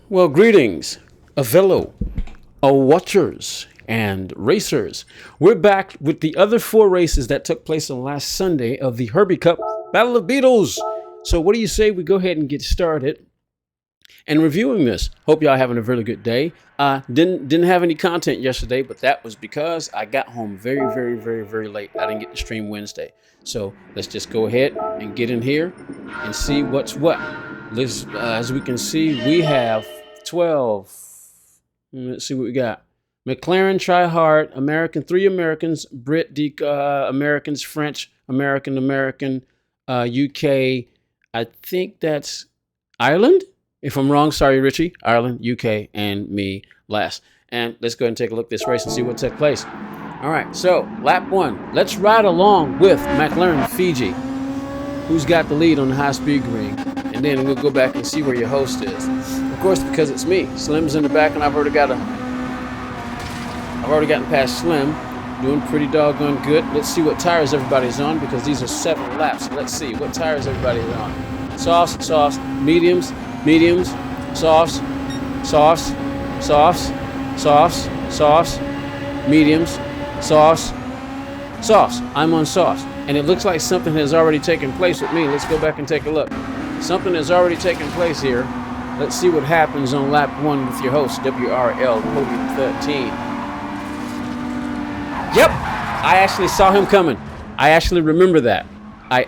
Well, greetings, Avello, watchers, and racers. We're back with the other 4 races that took place on last Sunday of the Herbie Cup Battle of Beetles. So what do you say we go ahead and get started and reviewing this? Hope y'all having a really good day. Didn't have any content yesterday, but that was because I got home very late. I didn't get to stream Wednesday. So let's just go ahead and get in here and see what's what. As we can see, we have 12. Let's see what we got. McLaren, Try Hard, American, 3 Americans, Brit, Americans, French, American, UK. I think that's Ireland. If I'm wrong, sorry, Richie. Ireland, UK, and me last. And let's go ahead and take a look at this race and see what took place. All right, so lap 1. Let's ride along with McLaren Fiji, who's got the lead on the high-speed ring. And then we'll go back and see where your host is. Of course, because it's me. Slim's in the back, and I've already gotten past Slim. Doing pretty doggone good. Let's see what tires everybody's on, because these are 7 laps. Let's see what tires everybody's on. Softs, mediums, softs, mediums, softs. I'm on softs. And it looks like something has already taken place with me. Let's go back and take a look. Something has already taken place here. Let's see what happens on lap 1 with your host, WRL Podium 13. Yep, I actually saw him coming. I actually remember that. I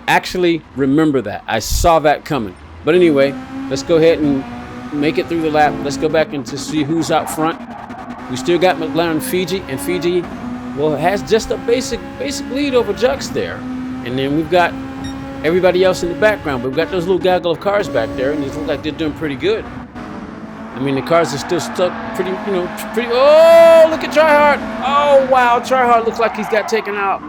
saw that coming. But anyway, let's go ahead and make it through the lap. Let's go back and to see who's out front. We still got McLaren Fiji, and Fiji, well, has just a basic lead over Jux there. And then we've got everybody else in the background, but we've got those little gaggle of cars back there, and they look like they're doing pretty good. I mean, the cars are still stuck pretty. Oh, look at Tryhard. Oh, wow, Tryhard looks like he's got taken out.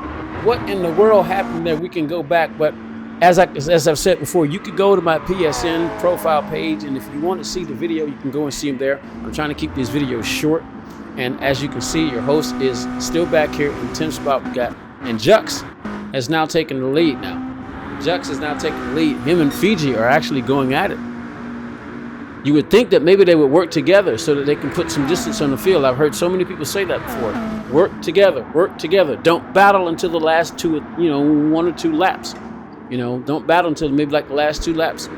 What in the world happened there? We can go back, but as I've said before, you could go to my PSN profile page, and if you want to see the video, you can go and see them there. I'm trying to keep these videos short, and as you can see, your host is still back here in 10th spot. We got, and Jux has now taken the lead now. Jux is now taking the lead. Him and Fiji are actually going at it. You would think that maybe they would work together so that they can put some distance on the field. I've heard so many people say that before. Work together. Don't battle until the last 2, 1 or 2 laps. Don't battle until maybe like the last 2 laps.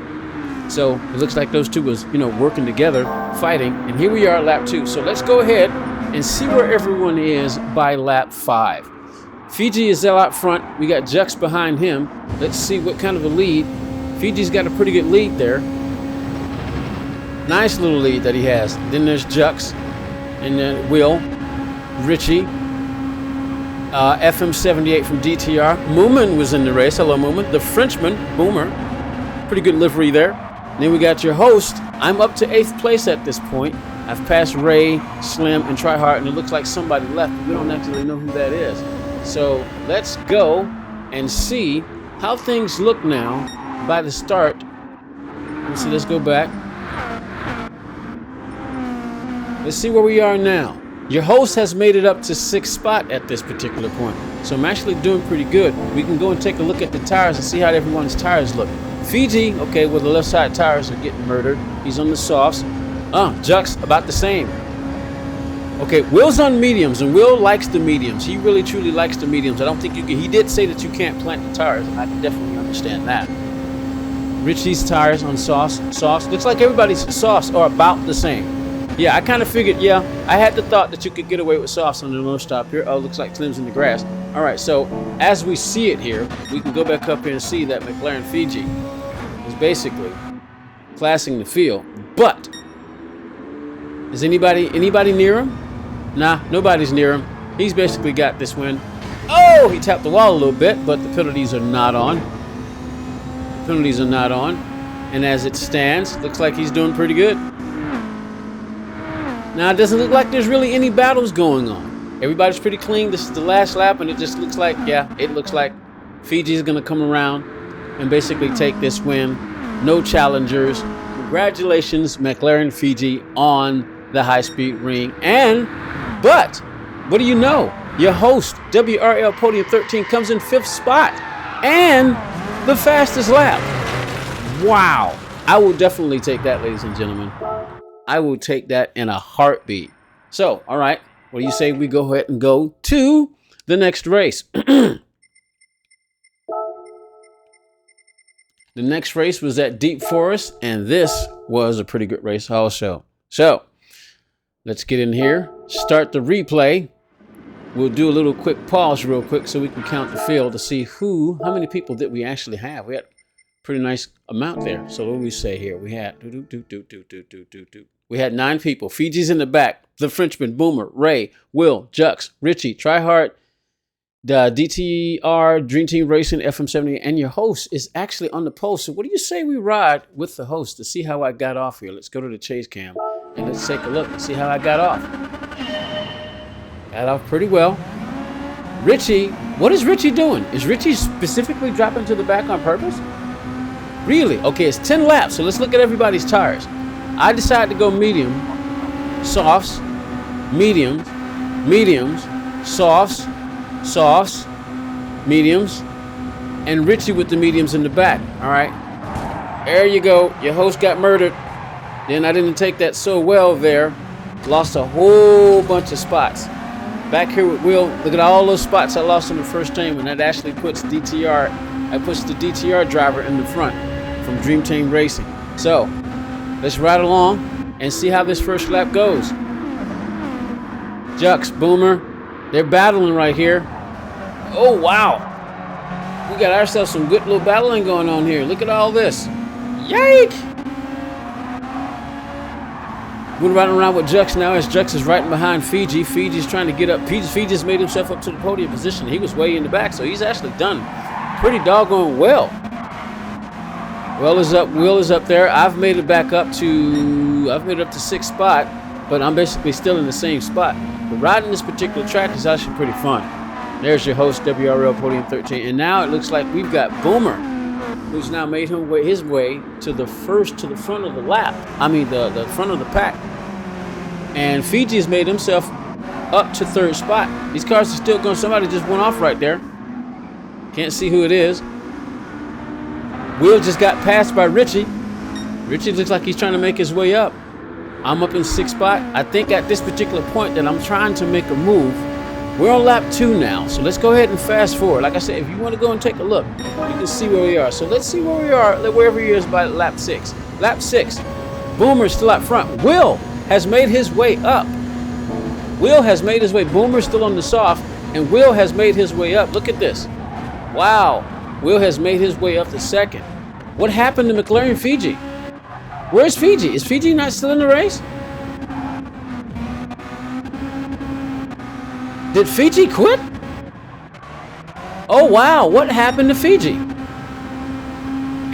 So it looks like those two was, working together, fighting. And here we are at lap 2. So let's go ahead and see where everyone is by lap 5. Fiji is out front. We got Jux behind him. Let's see what kind of a lead. Fiji's got a pretty good lead there. Nice little lead that he has. Then there's Jux. And then Will, Richie, FM78 from DTR. Moomin was in the race. Hello, Moomin. The Frenchman, Boomer. Pretty good livery there. And then we got your host. I'm up to 8th place at this point. I've passed Ray, Slim, and Tryhard, and it looks like somebody left, but we don't actually know who that is. So let's go and see how things look now by the start. Let's see, let's go back. Let's see where we are now. Your host has made it up to 6th spot at this particular point. So I'm actually doing pretty good. We can go and take a look at the tires and see how everyone's tires look. Fiji, okay, well, the left side tires are getting murdered. He's on the softs. Jux, about the same. Okay, Will's on mediums, and Will likes the mediums. He really, truly likes the mediums. I don't think you can. He did say that you can't plant the tires, and I can definitely understand that. Richie's tires on softs. Looks like everybody's softs are about the same. Yeah, I kind of figured, I had the thought that you could get away with softs on the low stop here. Oh, looks like Slim's in the grass. All right, so as we see it here, we can go back up here and see that McLaren Fiji is basically classing the field. But is anybody near him? Nah, nobody's near him. He's basically got this win. Oh, he tapped the wall a little bit, but the penalties are not on. And as it stands, looks like he's doing pretty good. Now, it doesn't look like there's really any battles going on. Everybody's pretty clean. This is the last lap, and it just looks like, it looks like Fiji's going to come around and basically take this win. No challengers. Congratulations, McLaren Fiji, on the high-speed ring. But, what do you know? Your host, WRL Podium 13, comes in 5th spot and the fastest lap. Wow. I will definitely take that, ladies and gentlemen. I will take that in a heartbeat. So, all right, what do you say we go ahead and go to the next race? The next race was at Deep Forest, and this was a pretty good race also. So, let's get in here, start the replay. We'll do a little quick pause real quick so we can count the field to see how many people did we actually have. We had a pretty nice amount there. So what do we say here? We had we had 9 people. Fiji's in the back. The Frenchman, Boomer, Ray, Will, Jux, Richie, Tryhard, the DTR, Dream Team Racing, FM78, and your host is actually on the post. So what do you say we ride with the host to see how I got off here? Let's go to the chase cam and let's take a look and see how I got off. Got off pretty well. Richie, what is Richie doing? Is Richie specifically dropping to the back on purpose? Really? Okay, it's 10 laps, so let's look at everybody's tires. I decided to go medium, softs, mediums, mediums, softs, softs, mediums, and Richie with the mediums in the back. All right, there you go. Your host got murdered. Then I didn't take that so well there. Lost a whole bunch of spots. Back here with Will, look at all those spots I lost in the first time, and that actually puts DTR, I puts the DTR driver in the front from Dream Team Racing. So let's ride along and see how this first lap goes. Jux, Boomer, they're battling right here. Oh, wow. We got ourselves some good little battling going on here. Look at all this. Yike! We're riding around with Jux now as Jux is right behind Fiji. Fiji's trying to get up. Fiji's made himself up to the podium position. He was way in the back, so he's actually done pretty doggone well. Will is up there. I've made it up to 6th spot, but I'm basically still in the same spot. But riding this particular track is actually pretty fun. There's your host, WRL Podium 13. And now it looks like we've got Boomer, who's now made his way to the front of the lap. I mean, the front of the pack. And Fiji has made himself up to 3rd spot. These cars are still going. Somebody just went off right there. Can't see who it is. Will just got passed by Richie. Richie looks like he's trying to make his way up. I'm up in 6th spot. I think at this particular point that I'm trying to make a move. We're on lap 2 now, so let's go ahead and fast forward. Like I said, if you want to go and take a look, you can see where we are. So let's see where we are, wherever he is by lap 6. Lap 6, Boomer's still out front. Will has made his way up. Will has made his way. Boomer's still on the soft, and Will has made his way up. Look at this. Wow. Will has made his way up to 2nd. What happened to McLaren Fiji? Where's Fiji? Is Fiji not still in the race? Did Fiji quit? Oh, wow. What happened to Fiji?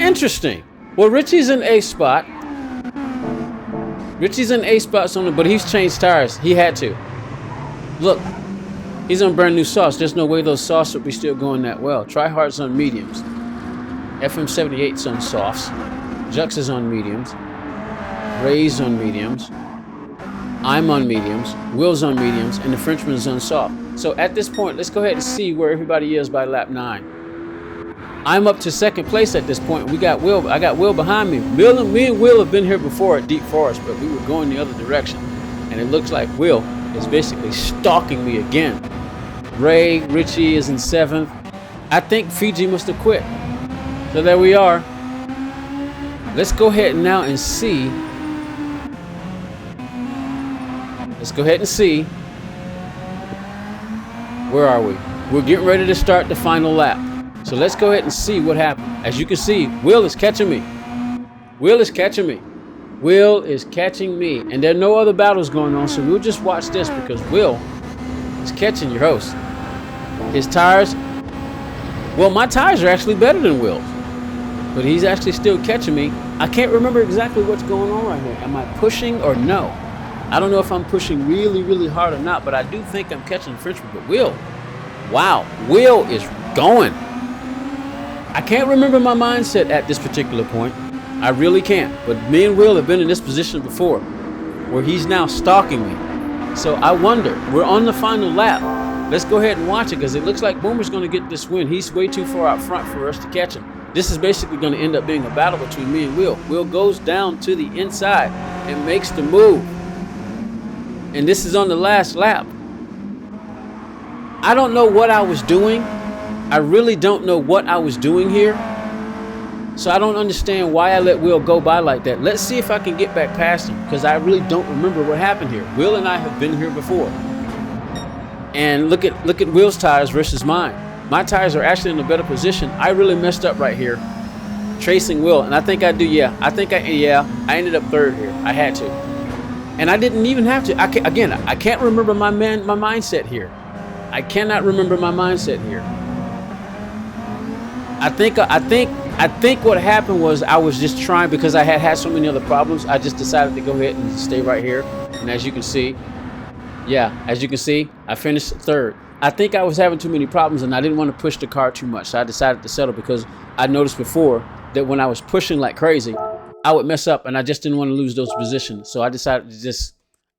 Interesting. Well, Richie's in 8th spot. Richie's in 8 spots on it, but he's changed tires. He had to. Look, he's on brand new sauce. There's no way those sauces would be still going that well. Tryhard's on mediums. FM78's on softs. Jux is on mediums. Ray's on mediums. I'm on mediums. Will's on mediums, and the Frenchman's on soft. So at this point, let's go ahead and see where everybody is by lap 9. I'm up to 2nd place at this point. We got Will. I got Will behind me. Me and Will have been here before at Deep Forest, but we were going the other direction. And it looks like Will is basically stalking me again. Ray, Richie is in 7th. I think Fiji must have quit. So there we are. Let's go ahead now and see. Let's go ahead and see. Where are we? We're getting ready to start the final lap. So let's go ahead and see what happened. As you can see, Will is catching me. Will is catching me. Will is catching me. And there are no other battles going on, so we'll just watch this because Will is catching your host. His tires, well, my tires are actually better than Will's. But he's actually still catching me. I can't remember exactly what's going on right here. Am I pushing or no? I don't know if I'm pushing really, really hard or not, but I do think I'm catching the Frenchman. But Will, wow, Will is going. I can't remember my mindset at this particular point. I really can't. But me and Will have been in this position before where he's now stalking me. So I wonder, we're on the final lap. Let's go ahead and watch it because it looks like Boomer's going to get this win. He's way too far out front for us to catch him. This is basically going to end up being a battle between me and Will. Will goes down to the inside. and makes the move. And this is on the last lap. I don't know what I was doing. I really don't know what I was doing here. So I don't understand why I let Will go by like that. Let's see if I can get back past him, because I really don't remember what happened here. Will and I have been here before. And look at Will's tires versus mine. My tires are actually in a better position. I really messed up right here, tracing Will. And I think I do, yeah. I ended up third here. I had to. And I didn't even have to. I can't remember my mindset here. I cannot remember my mindset here. I think what happened was I was just trying, because I had so many other problems. I just decided to go ahead and stay right here. And as you can see, I finished third. I think I was having too many problems and I didn't want to push the car too much. So I decided to settle, because I noticed before that when I was pushing like crazy, I would mess up, and I just didn't want to lose those positions. So I decided to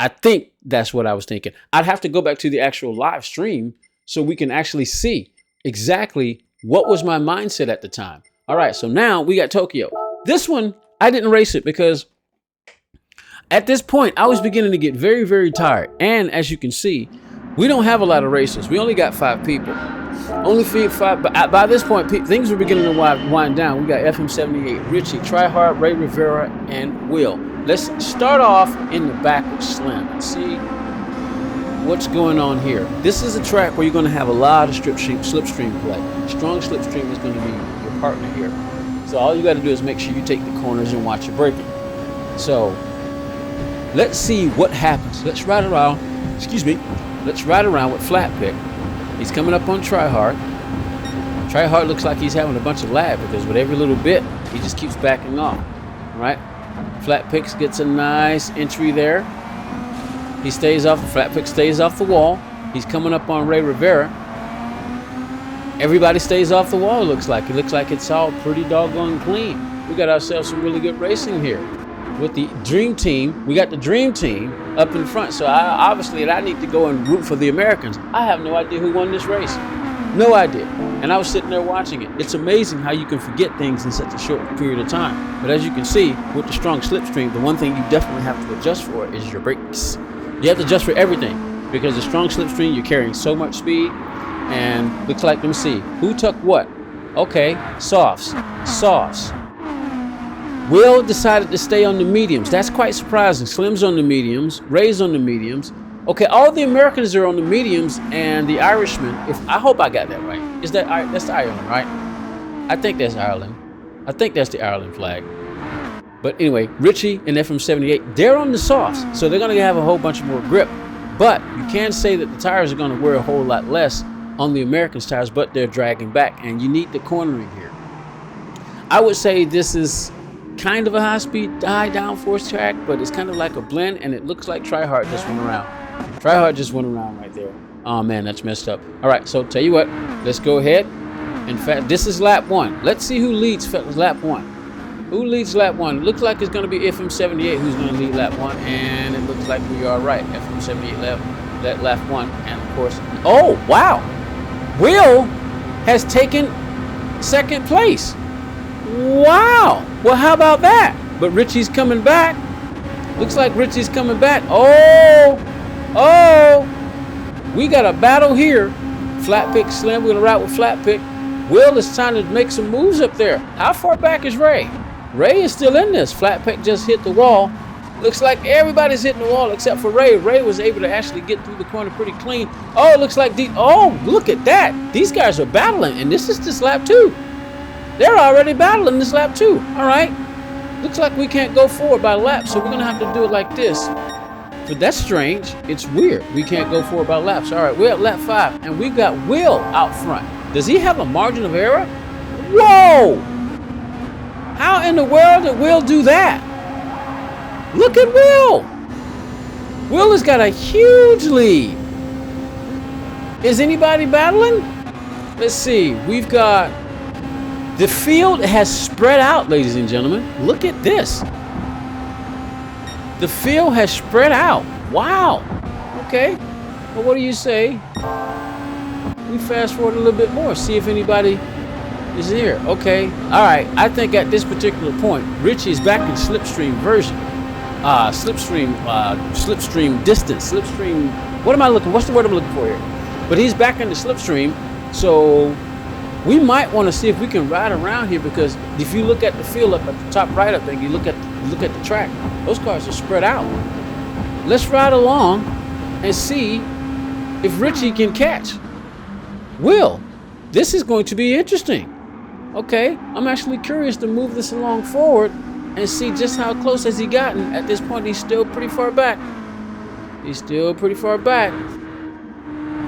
I think that's what I was thinking. I'd have to go back to the actual live stream so we can actually see exactly what was my mindset at the time. All right, so now we got Tokyo. This one, I didn't race it because at this point, I was beginning to get very, very tired. And as you can see, we don't have a lot of racers. We only got 5 people. Only 5. By this point, things were beginning to wind down. We got FM78, Richie, Tryhard, Ray Rivera, and Will. Let's start off in the back with Slim and see what's going on here. This is a track where you're going to have a lot of slipstream play. Strong slipstream is going to be your partner here. So all you got to do is make sure you take the corners and watch your braking. So let's see what happens. Let's ride around. Let's ride around with Flat Pick. He's coming up on Tryhard. Tryhard looks like he's having a bunch of lag, because with every little bit, he just keeps backing off. All right. Flat Pick gets a nice entry there. He stays off. Flat Pick stays off the wall. He's coming up on Ray Rivera. Everybody stays off the wall. It looks like it's all pretty doggone clean. We got ourselves some really good racing here. With the Dream Team, we got the Dream Team up in front. So I need to go and root for the Americans. I have no idea who won this race. No idea. And I was sitting there watching it. It's amazing how you can forget things in such a short period of time. But as you can see, with the strong slipstream, the one thing you definitely have to adjust for is your brakes. You have to adjust for everything, because the strong slipstream, you're carrying so much speed. And looks like, let me see, who took what? Okay, softs. Will decided to stay on the mediums. That's quite surprising. Slim's on the mediums, Ray's on the mediums. Okay, all the Americans are on the mediums, and the Irishman, I hope I got that right. That's the Ireland, right? I think that's Ireland. I think that's the Ireland flag. But anyway, Richie and FM78, they're on the softs, so they're going to have a whole bunch more grip. But you can say that the tires are going to wear a whole lot less on the Americans' tires, but they're dragging back, and you need the cornering here. I would say this is kind of a high-speed, high downforce track, but it's kind of like a blend, and it looks like Tryhard just went around. Tryhard just went around right there. Oh man, that's messed up. All right, so tell you what, let's go ahead. In fact, this is lap 1. Let's see who leads lap 1. Who leads lap 1? Looks like it's going to be FM78 who's going to lead lap 1, and it looks like we are right. FM78 led lap 1, and of course, oh wow, Will has taken 2nd place. Wow. Well, how about that? But Richie's coming back. Looks like Richie's coming back. Oh, we got a battle here. Flat Pick, Slim, we're going to ride with Flat Pick. Will is trying to make some moves up there. How far back is Ray? Ray is still in this. Flat Pick just hit the wall. Looks like everybody's hitting the wall except for Ray. Ray was able to actually get through the corner pretty clean. Oh, it looks like look at that. These guys are battling, and this is just lap 2. They're already battling this lap 2. All right. Looks like we can't go forward by laps, so we're going to have to do it like this. But that's strange. It's weird. We can't go forward by laps. All right, we're at lap 5, and we've got Will out front. Does he have a margin of error? Whoa! How in the world did Will do that? Look at Will. Will has got a huge lead. Is anybody battling? Let's see. We've got... The field has spread out, ladies and gentlemen. Look at this. The field has spread out. Wow. Okay. Well, what do you say? We fast forward a little bit more. See if anybody is here. Okay. All right. I think at this particular point, Richie is back in slipstream version. slipstream distance, slipstream. What am I looking? What's the word I'm looking for here? But he's back in the slipstream, so we might want to see if we can ride around here, because if you look at the field up at the top right, I think you look at the track. Those cars are spread out. Let's ride along and see if Richie can catch Will. This is going to be interesting. Okay, I'm actually curious to move this along forward and see just how close has he gotten. At this point, he's still pretty far back. He's still pretty far back.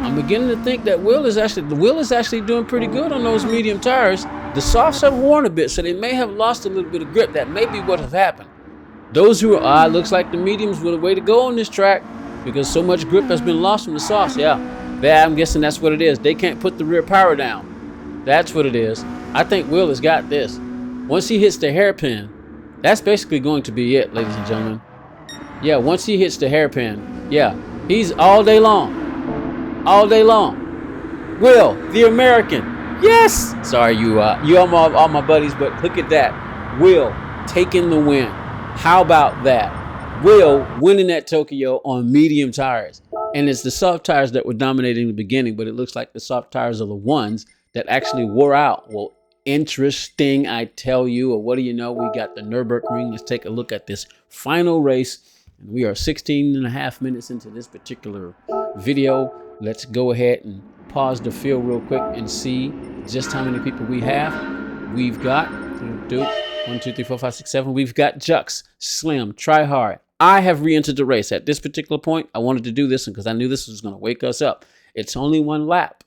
I'm beginning to think that Will is actually doing pretty good on those medium tires. The softs have worn a bit, so they may have lost a little bit of grip. That may be what have happened. Those who are, looks like the mediums were the way to go on this track, because so much grip has been lost from the softs. Yeah, I'm guessing that's what it is. They can't put the rear power down. That's what it is. I think Will has got this. Once he hits the hairpin, that's basically going to be it, ladies and gentlemen. Yeah, once he hits the hairpin, yeah, he's all day long. All day long. Will, the American. Yes! Sorry, you all my buddies, but look at that. Will taking the win. How about that? Will winning at Tokyo on medium tires. And it's the soft tires that were dominating in the beginning, but it looks like the soft tires are the ones that actually wore out. Well, interesting, I tell you. Or what do you know? We got the Nürburgring. Let's take a look at this final race. And we are 16 and a half minutes into this particular video. Let's go ahead and pause the field real quick and see just how many people we have. We've got 1, 2, 3, 4, 5, 6, 7. We've got Jux, Slim, Try Hard. I have re-entered the race. At this particular point, I wanted to do this because I knew this was going to wake us up. It's only one lap.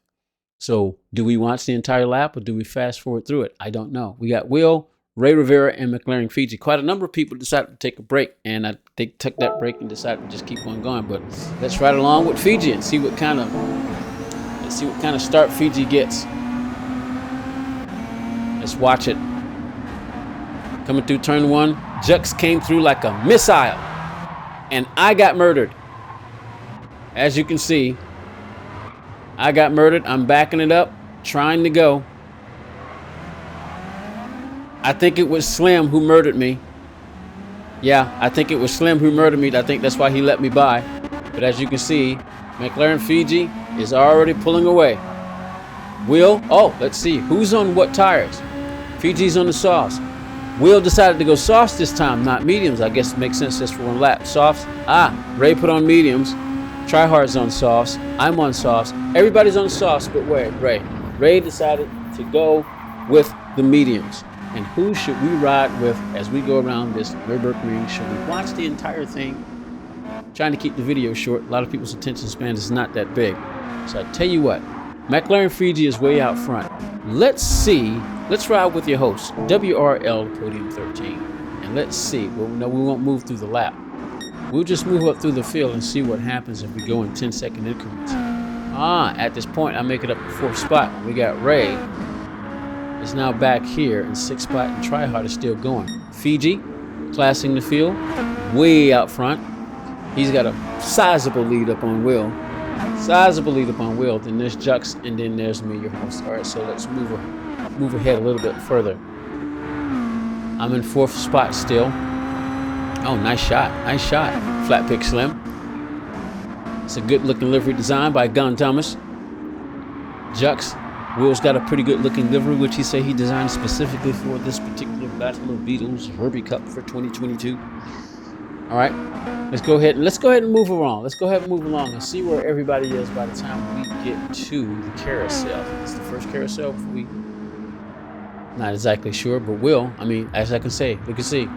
So do we watch the entire lap or do we fast forward through it? I don't know. We got Will, Ray Rivera, and McLaren Fiji. Quite a number of people decided to take a break, and they took that break and decided to just keep on going. But let's ride along with Fiji and see what kind of start Fiji gets. Let's watch it. Coming through turn 1, Jux came through like a missile, and I got murdered. As you can see, I got murdered. I'm backing it up, trying to go. I think it was Slim who murdered me. Yeah, I think it was Slim who murdered me. I think that's why he let me by. But as you can see, McLaren Fiji is already pulling away. Will, let's see. Who's on what tires? Fiji's on the softs. Will decided to go softs this time, not mediums. I guess it makes sense just for one lap. Softs. Ray put on mediums. Tryhard's on softs. I'm on softs. Everybody's on softs but Ray. Ray decided to go with the mediums. And who should we ride with as we go around this Nürburgring? Should we watch the entire thing? Trying to keep the video short. A lot of people's attention span is not that big. So I tell you what, McLaren Fiji is way out front. Let's see. Let's ride with your host, WRL Podium 13. And let's see. Well, no, we won't move through the lap. We'll just move up through the field and see what happens if we go in 10-second increments. At this point, I make it up to 4th spot. We got Ray. Is now back here in 6th spot, and Tryhard is still going. Fiji, classing the field, way out front. He's got a sizable lead up on Will. Then there's Jux, and then there's me, your host. All right, so let's move ahead a little bit further. I'm in 4th spot still. Oh, nice shot. Flat pick Slim. It's a good looking livery design by Gun Thomas. Jux. Will's got a pretty good looking livery, which he said he designed specifically for this particular Battle of Beetles Herbie Cup for 2022. All right, let's go ahead and move along. Let's go ahead and move along and see where everybody is by the time we get to the carousel. It's the first carousel. Not exactly sure, but as I can say, we can see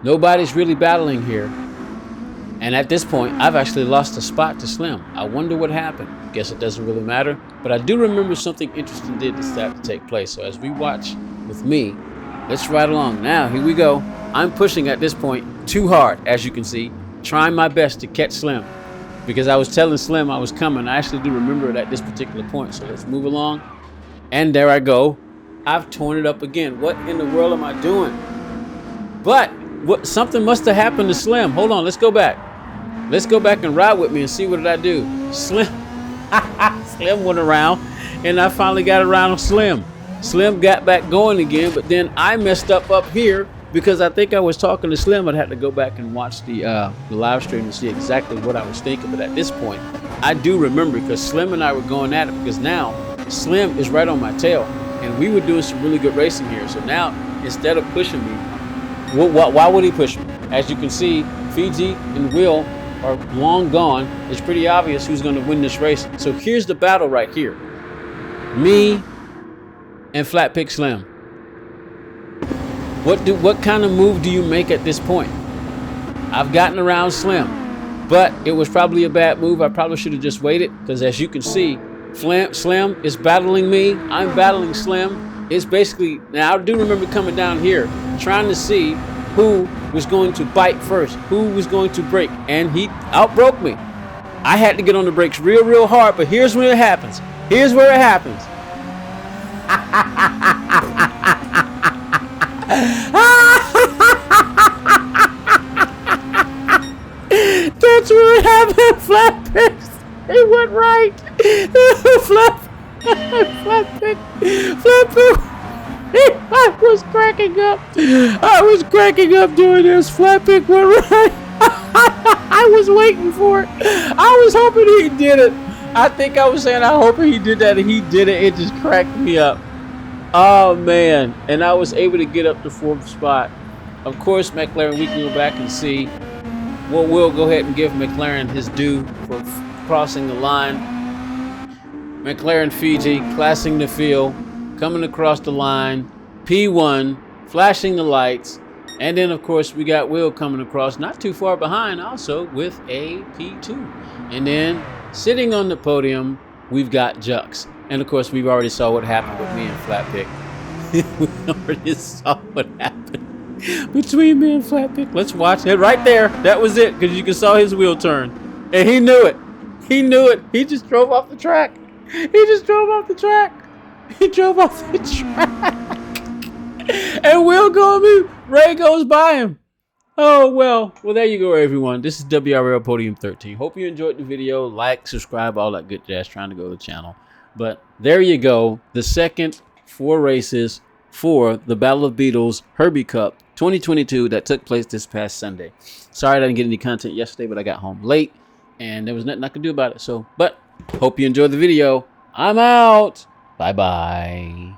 nobody's really battling here. And at this point, I've actually lost a spot to Slim. I wonder what happened. Guess it doesn't really matter. But I do remember something interesting did start to take place. So as we watch with me, let's ride along. Now, here we go. I'm pushing at this point too hard, as you can see, trying my best to catch Slim. Because I was telling Slim I was coming. I actually do remember it at this particular point. So let's move along. And there I go. I've torn it up again. What in the world am I doing? But something must have happened to Slim. Hold on, let's go back. Let's go back and ride with me and see what did I do. Slim went around, and I finally got around on Slim. Slim got back going again, but then I messed up here because I think I was talking to Slim. I'd have to go back and watch the live stream to see exactly what I was thinking. But at this point, I do remember because Slim and I were going at it because now Slim is right on my tail, and we were doing some really good racing here. So now instead of pushing me, why would he push me? As you can see, Fiji and Will are long gone. It's pretty obvious who's going to win this race. So here's the battle right here. Me and Flat Pick Slim. What kind of move do you make at this point? I've gotten around Slim, but it was probably a bad move. I probably should have just waited because as you can see, Slim is battling me. I'm battling Slim. It's basically, now I do remember coming down here trying to see who was going to bite first, who was going to brake, and he outbroke me. I had to get on the brakes real hard, but here's where it happens. Here's where it happens. That's where it happened, Flat Picks. It went right. Flat Pick. I was cracking up. I was cracking up doing this. Flat Pick went right. I was waiting for it. I was hoping he did it. I think I was saying I hope he did that, and he did it. It just cracked me up. Oh man! And I was able to get up to 4th spot. Of course, McLaren. We can go back and see. Well, we'll go ahead and give McLaren his due for crossing the line. McLaren Fiji classing the field, coming across the line. P1 flashing the lights, and then of course we got Will coming across, not too far behind, also with a P2. And then sitting on the podium, we've got Jux. And of course, we've already saw what happened with me and Flat Pick. We already saw what happened between me and Flat Pick. Let's watch it right there. That was it, because you can saw his wheel turn. And he knew it. He knew it. He just drove off the track. He just drove off the track. He drove off the track. And Will goes, Ray goes by him. Oh, well, there you go, everyone. This is WRL Podium 13. Hope you enjoyed the video. Like, subscribe, all that good jazz. Trying to go to the channel. But there you go. The second 4 races for the Battle of Beetles Herbie Cup 2022 that took place this past Sunday. Sorry I didn't get any content yesterday, but I got home late and there was nothing I could do about it. But hope you enjoyed the video. I'm out. Bye-bye.